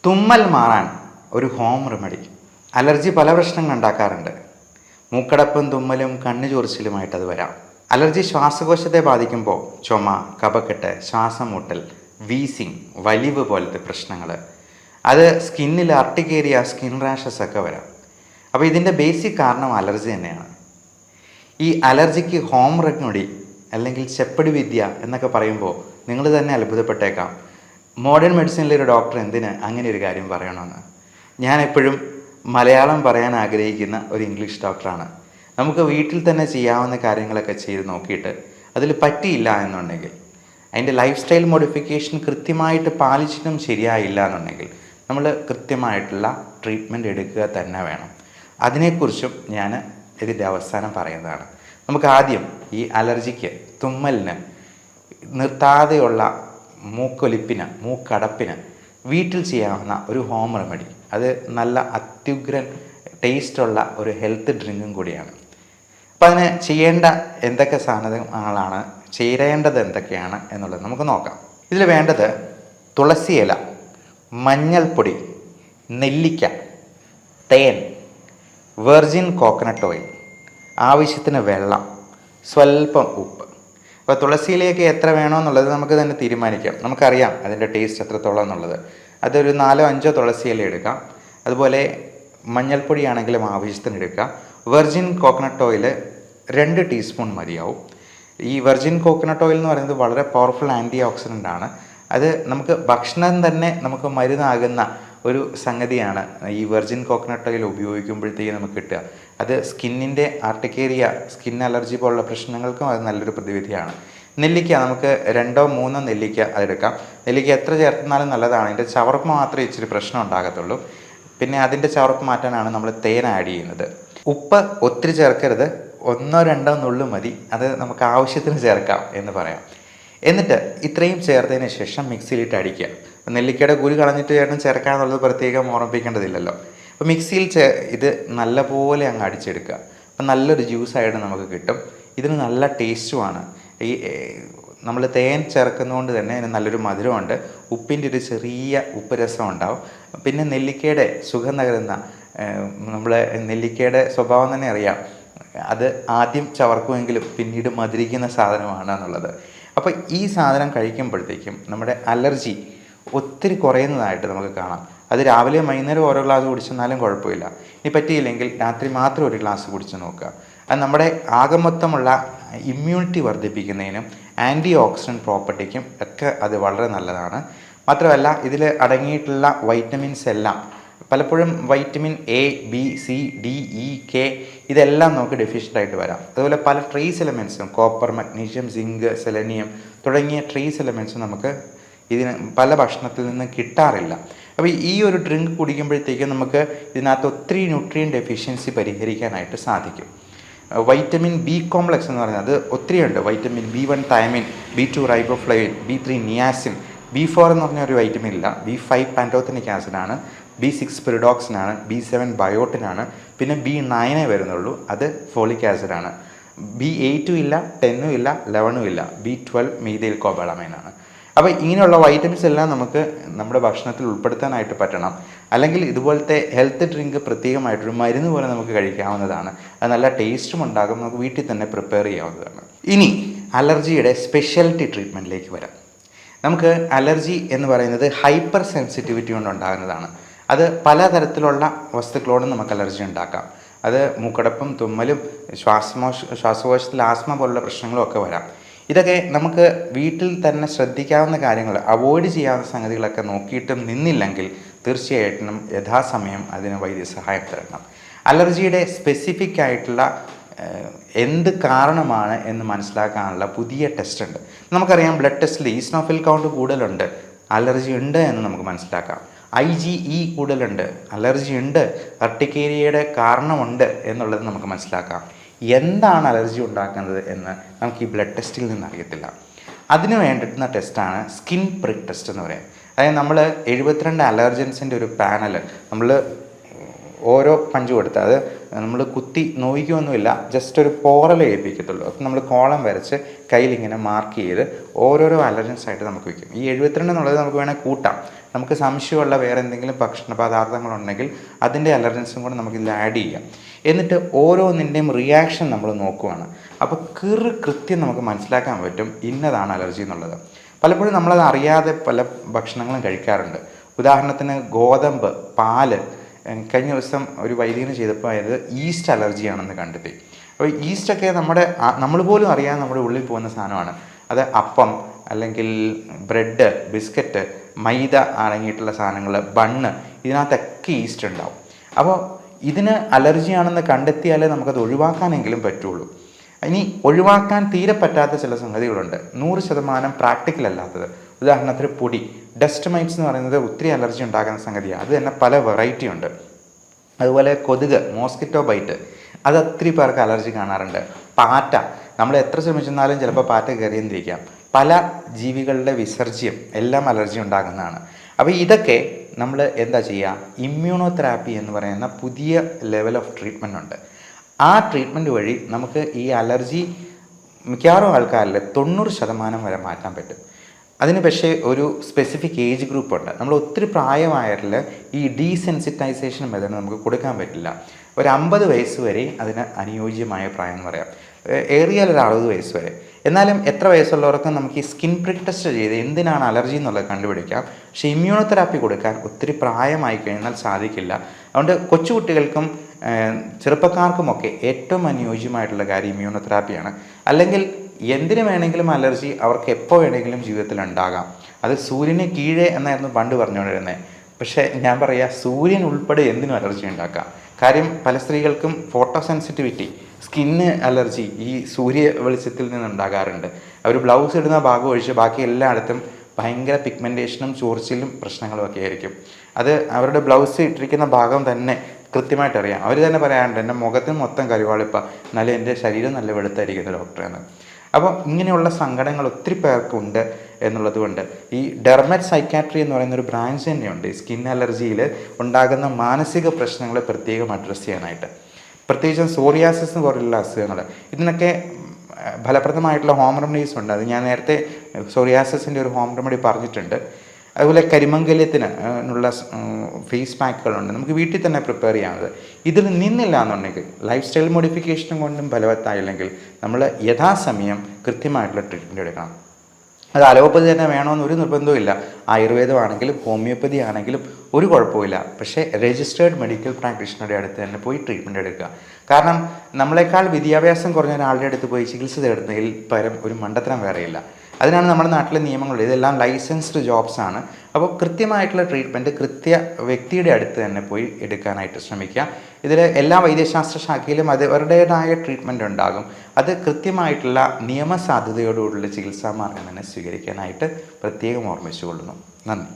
തുമ്മൽ മാറാൻ ഒരു ഹോം റെമഡി. അലർജി പല പ്രശ്നങ്ങൾ ഉണ്ടാക്കാറുണ്ട്. മൂക്കടപ്പും തുമ്മലും കണ്ണു ചൊറിച്ചിലുമായിട്ട് അത് വരാം. അലർജി ശ്വാസകോശത്തെ ബാധിക്കുമ്പോൾ ചുമ, കഫക്കെട്ട്, ശ്വാസം മുട്ടൽ, വീസിങ്, വലിവ് പോലത്തെ പ്രശ്നങ്ങൾ, അത് സ്കിന്നിൽ അർട്ടിക്കേരിയ, സ്കിൻ റാഷസ് ഒക്കെ വരാം. അപ്പോൾ ഇതിൻ്റെ ബേസിക് കാരണം അലർജി തന്നെയാണ്. ഈ അലർജിക്ക് ഹോം റെമഡി അല്ലെങ്കിൽ ചെപ്പടി വിദ്യ എന്നൊക്കെ പറയുമ്പോൾ നിങ്ങൾ തന്നെ അത്ഭുതപ്പെട്ടേക്കാം. മോഡേൺ മെഡിസിനിലെ ഒരു ഡോക്ടർ എന്തിന് അങ്ങനെ ഒരു കാര്യം പറയണമെന്ന്. ഞാൻ എപ്പോഴും മലയാളം പറയാൻ ആഗ്രഹിക്കുന്ന ഒരു ഇംഗ്ലീഷ് ഡോക്ടറാണ്. നമുക്ക് വീട്ടിൽ തന്നെ ചെയ്യാവുന്ന കാര്യങ്ങളൊക്കെ ചെയ്ത് നോക്കിയിട്ട് അതിൽ പറ്റിയില്ല എന്നുണ്ടെങ്കിൽ, അതിൻ്റെ ലൈഫ് സ്റ്റൈൽ മോഡിഫിക്കേഷൻ കൃത്യമായിട്ട് പാലിച്ചിട്ടും ശരിയായില്ല എന്നുണ്ടെങ്കിൽ നമ്മൾ കൃത്യമായിട്ടുള്ള ട്രീറ്റ്മെൻറ്റ് എടുക്കുക തന്നെ വേണം. അതിനെക്കുറിച്ചും ഞാൻ ഇതിൻ്റെ അവസാനം പറയുന്നതാണ്. നമുക്ക് ആദ്യം ഈ അലർജിക്ക്, തുമ്മലിന്, നിർത്താതെയുള്ള മൂക്കൊലിപ്പിന്, മൂക്കടപ്പിന് വീട്ടിൽ ചെയ്യാവുന്ന ഒരു ഹോം റെമഡി. അത് നല്ല അത്യുഗ്രൻ ടേസ്റ്റുള്ള ഒരു ഹെൽത്ത് ഡ്രിങ്കും കൂടിയാണ്. അപ്പം അതിന് ചെയ്യേണ്ട എന്തൊക്കെ സാധനങ്ങളാണ്, ചേരേണ്ടത് എന്തൊക്കെയാണ് എന്നുള്ളത് നമുക്ക് നോക്കാം. ഇതിൽ വേണ്ടത് തുളസി ഇല, മഞ്ഞൾപ്പൊടി, നെല്ലിക്ക, തേൻ, വെർജിൻ കോക്കനട്ട് ഓയിൽ, ആവശ്യത്തിന് വെള്ളം, സ്വല്പം ഉപ്പ്. അപ്പോൾ തുളസിയിലേക്ക് എത്ര വേണമെന്നുള്ളത് നമുക്ക് തന്നെ തീരുമാനിക്കാം. നമുക്കറിയാം അതിൻ്റെ ടേസ്റ്റ് എത്രത്തോളം എന്നുള്ളത്. അതൊരു 4-5 തുളസി ഇല എടുക്കാം. അതുപോലെ മഞ്ഞൾപ്പൊടി ആണെങ്കിലും ആവശ്യത്തിന് എടുക്കുക. വെർജിൻ കോക്കനട്ട് ഓയിൽ 2 ടീസ്പൂൺ മതിയാവും. ഈ വെർജിൻ കോക്കനട്ട് ഓയിൽ എന്ന് പറയുന്നത് വളരെ പവർഫുൾ ആൻറ്റി ഓക്സിഡൻ്റ് ആണ്. അത് നമുക്ക് ഭക്ഷണം തന്നെ നമുക്ക് മരുന്നാകുന്ന ഒരു സംഗതിയാണ് ഈ വെർജിൻ കോക്കനട്ട് ഓയിൽ ഉപയോഗിക്കുമ്പോഴത്തേക്ക് നമുക്ക് കിട്ടുക. അത് സ്കിന്നിൻ്റെ ആർട്ടിക്കേരിയ, സ്കിൻ അലർജി പോലുള്ള പ്രശ്നങ്ങൾക്കും അത് നല്ലൊരു പ്രതിവിധിയാണ്. നെല്ലിക്ക, നമുക്ക് 2-3 നെല്ലിക്ക അതെടുക്കാം. നെല്ലിക്ക എത്ര ചേർത്താലും നല്ലതാണ്. അതിൻ്റെ ചവർപ്പ് മാത്രമേ ഇച്ചിരി പ്രശ്നം ഉണ്ടാകത്തുള്ളൂ. പിന്നെ അതിൻ്റെ ചവർപ്പ് മാറ്റാനാണ് നമ്മൾ തേൻ ആഡ് ചെയ്യുന്നത്. ഉപ്പ് ഒത്തിരി ചേർക്കരുത്, 1-2 നുള്ളു മതി. അത് നമുക്ക് ആവശ്യത്തിന് ചേർക്കാം എന്ന് പറയാം. എന്നിട്ട് ഇത്രയും ചേർത്തതിന് ശേഷം മിക്സിയിലിട്ട് അടിക്കുക. നെല്ലിക്കയുടെ കുരു കളഞ്ഞിട്ട് ചേർക്കാന്നുള്ളത് പ്രത്യേകം ഓർമ്മിപ്പിക്കേണ്ടതില്ലല്ലോ. അപ്പോൾ മിക്സിയിൽ ഇത് നല്ലപോലെ അങ്ങ് അടിച്ചെടുക്കുക. അപ്പം നല്ലൊരു ജ്യൂസായിട്ട് നമുക്ക് കിട്ടും. ഇതിന് നല്ല ടേസ്റ്റുമാണ്. ഈ നമ്മൾ തേൻ ചേർക്കുന്നതുകൊണ്ട് തന്നെ അതിന് നല്ലൊരു മധുരമുണ്ട്. ഉപ്പിൻ്റെ ഒരു ചെറിയ ഉപ്പ് രസം ഉണ്ടാവും. പിന്നെ നെല്ലിക്കയുടെ സുഖം നകരുന്ന, നമ്മൾ നെല്ലിക്കയുടെ സ്വഭാവം തന്നെ അറിയാം. അത് ആദ്യം ചവർക്കുമെങ്കിലും പിന്നീട് മധുരിക്കുന്ന സാധനമാണ് എന്നുള്ളത്. അപ്പോൾ ഈ സാധനം കഴിക്കുമ്പോഴത്തേക്കും നമ്മുടെ അലർജി ഒത്തിരി കുറയുന്നതായിട്ട് നമുക്ക് കാണാം. അത് രാവിലെ വൈകുന്നേരം ഓരോ ഗ്ലാസ് കുടിച്ചെന്നാലും കുഴപ്പമില്ല. ഇനി പറ്റിയില്ലെങ്കിൽ രാത്രി മാത്രം ഒരു ഗ്ലാസ് കുടിച്ച് നോക്കുക. അത് നമ്മുടെ ആകെ മൊത്തമുള്ള ഇമ്മ്യൂണിറ്റി വർദ്ധിപ്പിക്കുന്നതിനും ആൻറ്റി ഓക്സിഡൻറ്റ് പ്രോപ്പർട്ടിക്കും ഒക്കെ അത് വളരെ നല്ലതാണ്. മാത്രമല്ല ഇതിൽ അടങ്ങിയിട്ടുള്ള വൈറ്റമിൻസ് എല്ലാം, പലപ്പോഴും vitamin A, B, C, D, E, K ഇതെല്ലാം നമുക്ക് ഡെഫിഷ്യൻ്റ് ആയിട്ട് വരാം. അതുപോലെ പല ട്രേസ് എലമെൻറ്റ്സും, കോപ്പർ, മഗ്നീഷ്യം, സിങ്ക്, സെലനിയം തുടങ്ങിയ ട്രേസ് എലമെൻറ്റ്സും നമുക്ക് ഇതിന് പല ഭക്ഷണത്തിൽ നിന്ന് കിട്ടാറില്ല. അപ്പോൾ ഈ ഒരു ഡ്രിങ്ക് കുടിക്കുമ്പോഴത്തേക്കും നമുക്ക് ഇതിനകത്ത് ഒത്തിരി ന്യൂട്രിയൻ ഡെഫിഷ്യൻസി പരിഹരിക്കാനായിട്ട് സാധിക്കും. വൈറ്റമിൻ ബി കോംപ്ലക്സ് എന്ന് പറയുന്നത് അത് ഒത്തിരിയുണ്ട്. Vitamin B1 thymine, B2 riboflavin, B3 niacin, B4 എന്ന് പറഞ്ഞ ഒരു വൈറ്റമിൻ ഇല്ല, B5 പാൻറ്റോത്തനിക് ആസിഡാണ്, B6 പിറിഡോക്സിനാണ്, B7 ബയോട്ടിനാണ്, പിന്നെ B9 വരുന്നുള്ളൂ, അത് ഫോളിക് ആസിഡാണ്. B8 ഇല്ല, 10 ഇല്ല, 11 ഇല്ല, B12 മീഥൈൽ കോബാളമൈനാണ്. അപ്പോൾ ഇങ്ങനെയുള്ള വൈറ്റമിൻസ് എല്ലാം നമുക്ക് നമ്മുടെ ഭക്ഷണത്തിൽ ഉൾപ്പെടുത്താനായിട്ട് പറ്റണം. അല്ലെങ്കിൽ ഇതുപോലത്തെ ഹെൽത്ത് ഡ്രിങ്ക് പ്രത്യേകമായിട്ടൊരു മരുന്ന് പോലെ നമുക്ക് കഴിക്കാവുന്നതാണ്. അത് നല്ല ടേസ്റ്റും ഉണ്ടാകും. നമുക്ക് വീട്ടിൽ തന്നെ പ്രിപ്പയർ ചെയ്യാവുന്നതാണ്. ഇനി അലർജിയുടെ സ്പെഷ്യാലിറ്റി ട്രീറ്റ്മെൻറ്റിലേക്ക് വരാം. നമുക്ക് അലർജി എന്ന് പറയുന്നത് ഹൈപ്പർ സെൻസിറ്റിവിറ്റി കൊണ്ടുണ്ടാകുന്നതാണ്. അത് പലതരത്തിലുള്ള വസ്തുക്കളോടും നമുക്ക് അലർജി ഉണ്ടാക്കാം. അത് മൂക്കടപ്പും, തുമ്മലും, ശ്വാസകോശത്തിൽ ആസ്മ പോലുള്ള പ്രശ്നങ്ങളും ഒക്കെ വരാം. ഇതൊക്കെ നമുക്ക് വീട്ടിൽ തന്നെ ശ്രദ്ധിക്കാവുന്ന കാര്യങ്ങൾ, അവോയ്ഡ് ചെയ്യാവുന്ന സംഗതികളൊക്കെ നോക്കിയിട്ടും നിന്നില്ലെങ്കിൽ തീർച്ചയായിട്ടും യഥാസമയം അതിന് വൈദ്യസഹായം തരണം. അലർജിയുടെ സ്പെസിഫിക് ആയിട്ടുള്ള എന്ത് കാരണമാണ് എന്ന് മനസ്സിലാക്കാനുള്ള പുതിയ ടെസ്റ്റ് ഉണ്ട്. നമുക്കറിയാം ബ്ലഡ് ടെസ്റ്റിൽ ഈസ്നോഫിൽ കൗണ്ട് കൂടുതലുണ്ട്, അലർജി ഉണ്ട് എന്ന് നമുക്ക് മനസ്സിലാക്കാം. IgE കൂടുതലുണ്ട്, അലർജി ഉണ്ട്, അർട്ടിക്കേരിയയുടെ കാരണമുണ്ട് എന്നുള്ളത് നമുക്ക് മനസ്സിലാക്കാം. എന്താണ് അലർജി ഉണ്ടാക്കുന്നത് എന്ന് നമുക്ക് ഈ ബ്ലഡ് ടെസ്റ്റിൽ നിന്ന് അറിയത്തില്ല. അതിന് വേണ്ടിയിട്ടുള്ള ടെസ്റ്റാണ് സ്കിൻ പ്രിക്ക് ടെസ്റ്റ് എന്ന് പറയും. അതായത് നമ്മൾ 72 അലർജൻസിൻ്റെ ഒരു പാനൽ നമ്മൾ ഓരോ പഞ്ച് കൊടുത്ത്, അത് നമ്മൾ കുത്തി നോയിക്കൊന്നുമില്ല, ജസ്റ്റ് ഒരു പോറൽ ഏൽപ്പിക്കത്തുള്ളൂ. അപ്പം നമ്മൾ കോളം വരച്ച് കയ്യിലിങ്ങനെ മാർക്ക് ചെയ്ത് ഓരോരോ അലർജൻസ് ആയിട്ട് നമുക്ക് വയ്ക്കും. ഈ 72 എന്നുള്ളത് നമുക്ക് വേണമെങ്കിൽ കൂട്ടാം. നമുക്ക് സംശയമുള്ള വേറെ എന്തെങ്കിലും ഭക്ഷണ പദാർത്ഥങ്ങളുണ്ടെങ്കിൽ അതിൻ്റെ അലർജൻസും കൂടെ നമുക്കിതിൽ ആഡ് ചെയ്യാം. എന്നിട്ട് ഓരോന്നിൻ്റെയും റിയാക്ഷൻ നമ്മൾ നോക്കുവാണ്. അപ്പോൾ കൃത്യം നമുക്ക് മനസ്സിലാക്കാൻ പറ്റും ഇന്നതാണ് അലർജി എന്നുള്ളത്. പലപ്പോഴും നമ്മളത് അറിയാതെ പല ഭക്ഷണങ്ങളും കഴിക്കാറുണ്ട്. ഉദാഹരണത്തിന് ഗോതമ്പ്, പാല്. കഴിഞ്ഞ ദിവസം ഒരു വൈദ്യന് ചെയ്തപ്പോൾ അതായത് ഈസ്റ്റ് അലർജിയാണെന്ന് കണ്ടെത്തി. അപ്പോൾ ഈസ്റ്റൊക്കെ നമ്മൾ പോലും അറിയാതെ നമ്മുടെ ഉള്ളിൽ പോകുന്ന സാധനമാണ്. അത് അപ്പം അല്ലെങ്കിൽ ബ്രെഡ്, ബിസ്ക്കറ്റ്, മൈദ അടങ്ങിയിട്ടുള്ള സാധനങ്ങൾ, ബണ്ണ്, ഇതിനകത്തൊക്കെ ഈസ്റ്റ് ഉണ്ടാവും. അപ്പോൾ ഇതിന് അലർജിയാണെന്ന് കണ്ടെത്തിയാലേ നമുക്കത് ഒഴിവാക്കാനെങ്കിലും പറ്റുള്ളൂ. ഇനി ഒഴിവാക്കാൻ തീരെ പറ്റാത്ത ചില സംഗതികളുണ്ട്, 100% പ്രാക്ടിക്കൽ അല്ലാത്തത്. ഉദാഹരണത്തിന് പൊടി, ഡസ്റ്റ് മൈറ്റ്സ് എന്ന് പറയുന്നത് ഒത്തിരി അലർജി ഉണ്ടാക്കുന്ന സംഗതിയാണ്. അത് തന്നെ പല വെറൈറ്റി ഉണ്ട്. അതുപോലെ കൊതുക്, മോസ്കിറ്റോ ബൈറ്റ്, അത് ഒത്തിരി പേർക്ക് അലർജി കാണാറുണ്ട്. പാറ്റ, നമ്മൾ എത്ര ശ്രമിച്ചെന്നാലും ചിലപ്പോൾ പാറ്റ കയറിയെന്നിരിക്കാം. പല ജീവികളുടെ വിസർജ്യം എല്ലാം അലർജി ഉണ്ടാകുന്നതാണ്. അപ്പോൾ ഇതൊക്കെ നമ്മൾ എന്താ ചെയ്യുക, ഇമ്മ്യൂണോതെറാപ്പി എന്ന് പറയുന്ന പുതിയ ലെവൽ ഓഫ് ട്രീറ്റ്മെൻ്റ് ഉണ്ട്. ആ ട്രീറ്റ്മെൻറ്റ് വഴി നമുക്ക് ഈ അലർജി മിക്കവാറും ആൾക്കാരിൽ 90% വരെ മാറ്റാൻ പറ്റും. അതിന് പക്ഷേ ഒരു സ്പെസിഫിക് ഏജ് ഗ്രൂപ്പുണ്ട്. നമ്മൾ ഒത്തിരി പ്രായമായവരിൽ ഈ ഡീസെൻസിറ്റൈസേഷൻ മെത്തേഡ് നമുക്ക് കൊടുക്കാൻ പറ്റില്ല. ഒരു 50 വയസ്സ് വരെ അതിന് അനുയോജ്യമായ പ്രായം എന്ന് പറയാം, ഏറിയാൽ ഒരു 60 വയസ്സ് വരെ. എന്നാലും എത്ര വയസ്സുള്ളവർക്കും നമുക്ക് ഈ സ്കിൻ പ്രിക് ടെസ്റ്റ് ചെയ്ത് എന്തിനാണ് അലർജി എന്നുള്ളത് കണ്ടുപിടിക്കാം. പക്ഷേ ഇമ്മ്യൂണോതെറാപ്പി കൊടുക്കാൻ ഒത്തിരി പ്രായമായി കഴിഞ്ഞാൽ സാധിക്കില്ല. അതുകൊണ്ട് കൊച്ചുകുട്ടികൾക്കും ചെറുപ്പക്കാർക്കുമൊക്കെ ഏറ്റവും അനുയോജ്യമായിട്ടുള്ള കാര്യം ഇമ്മ്യൂണോതെറാപ്പിയാണ്. അല്ലെങ്കിൽ എന്തിനു വേണമെങ്കിലും അലർജി അവർക്ക് എപ്പോൾ വേണമെങ്കിലും ജീവിതത്തിൽ ഉണ്ടാകാം. അത് സൂര്യന് കീഴേ എന്നായിരുന്നു പണ്ട് പറഞ്ഞുകൊണ്ടിരുന്നത്. പക്ഷേ ഞാൻ പറയാം, സൂര്യൻ ഉൾപ്പെടെ എന്തിനും അലർജി ഉണ്ടാക്കാം. കാര്യം പല സ്ത്രീകൾക്കും ഫോട്ടോ സെൻസിറ്റിവിറ്റി, സ്കിന്ന് അലർജി ഈ സൂര്യ വെളിച്ചത്തിൽ നിന്നുണ്ടാകാറുണ്ട്. അവർ ബ്ലൗസ് ഇടുന്ന ഭാഗം ഒഴിച്ച് ബാക്കി എല്ലായിടത്തും ഭയങ്കര പിഗ്മെൻറ്റേഷനും ചൊറിച്ചിലും പ്രശ്നങ്ങളും ഒക്കെ ആയിരിക്കും. അത് അവരുടെ ബ്ലൗസ് ഇട്ടിരിക്കുന്ന ഭാഗം തന്നെ കൃത്യമായിട്ട് അറിയാം. അവർ തന്നെ പറയാറുണ്ട്, എൻ്റെ മുഖത്തിന് മൊത്തം കരുവാളിപ്പ, എന്നാലും എൻ്റെ ശരീരം നല്ല വെളുത്തായിരിക്കുന്നു ഡോക്ടറെന്ന്. അപ്പോൾ ഇങ്ങനെയുള്ള സങ്കടങ്ങൾ ഒത്തിരി പേർക്കുണ്ട് എന്നുള്ളത് കൊണ്ട് ഈ ഡെർമറ്റ് സൈക്കാട്രി എന്ന് പറയുന്നൊരു ബ്രാഞ്ച് തന്നെയുണ്ട് ഈ സ്കിൻ അലർജിയിൽ ഉണ്ടാകുന്ന മാനസിക പ്രശ്നങ്ങളെ പ്രത്യേകം അഡ്രസ്സ് ചെയ്യാനായിട്ട്. പ്രത്യേകിച്ചും സോറിയാസിസ് പോലുള്ള അസുഖങ്ങൾ, ഇതിനൊക്കെ ഫലപ്രദമായിട്ടുള്ള ഹോം റെമഡീസ് ഉണ്ട്. അത് ഞാൻ നേരത്തെ സോറിയാസിസിൻ്റെ ഒരു ഹോം റെമഡി പറഞ്ഞിട്ടുണ്ട്. അതുപോലെ കരിമംഗല്യത്തിന് ഉള്ള ഫേസ് പാക്കുകളുണ്ട്, നമുക്ക് വീട്ടിൽ തന്നെ പ്രിപ്പയർ ചെയ്യാവുന്നത്. ഇതിൽ നിന്നില്ല എന്നുണ്ടെങ്കിൽ, ലൈഫ് സ്റ്റൈൽ മോഡിഫിക്കേഷനും കൊണ്ടും ഫലവത്തായില്ലെങ്കിൽ നമ്മൾ യഥാസമയം കൃത്യമായിട്ടുള്ള ട്രീറ്റ്മെൻറ്റ് എടുക്കണം. അത് അലോപ്പതി തന്നെ വേണമെന്ന് ഒരു നിർബന്ധവും ഇല്ല. ആയുർവേദമാണെങ്കിലും ഹോമിയോപ്പതി ആണെങ്കിലും ഒരു കുഴപ്പമില്ല. പക്ഷേ രജിസ്റ്റേർഡ് മെഡിക്കൽ പ്രാക്ടീഷണറുടെ അടുത്ത് തന്നെ പോയി ട്രീറ്റ്മെൻറ്റ് എടുക്കുക. കാരണം നമ്മളെക്കാൾ വിദ്യാഭ്യാസം കുറഞ്ഞ ഒരാളുടെ അടുത്ത് പോയി ചികിത്സ തേടുന്നതിൽ പരം ഒരു മണ്ടത്തരം വേറെയില്ല. അതിനാണ് നമ്മുടെ നാട്ടിലെ നിയമങ്ങളുള്ളത്. ഇതെല്ലാം ലൈസൻസ്ഡ് ജോബ്സ് ആണ്. അപ്പോൾ കൃത്യമായിട്ടുള്ള ട്രീറ്റ്മെൻറ്റ് കൃത്യ വ്യക്തിയുടെ അടുത്ത് തന്നെ പോയി എടുക്കാനായിട്ട് ശ്രമിക്കുക. ഇതിൽ എല്ലാ വൈദ്യശാസ്ത്ര ശാഖയിലും അവരുടേതായ ട്രീറ്റ്മെൻറ്റ് ഉണ്ടാകും. അത് കൃത്യമായിട്ടുള്ള നിയമസാധ്യതയോടുകൂടിയുള്ള ചികിത്സാ മാർഗം തന്നെ സ്വീകരിക്കാനായിട്ട് പ്രത്യേകം ഓർമ്മിച്ചുകൊള്ളുന്നു. നന്ദി.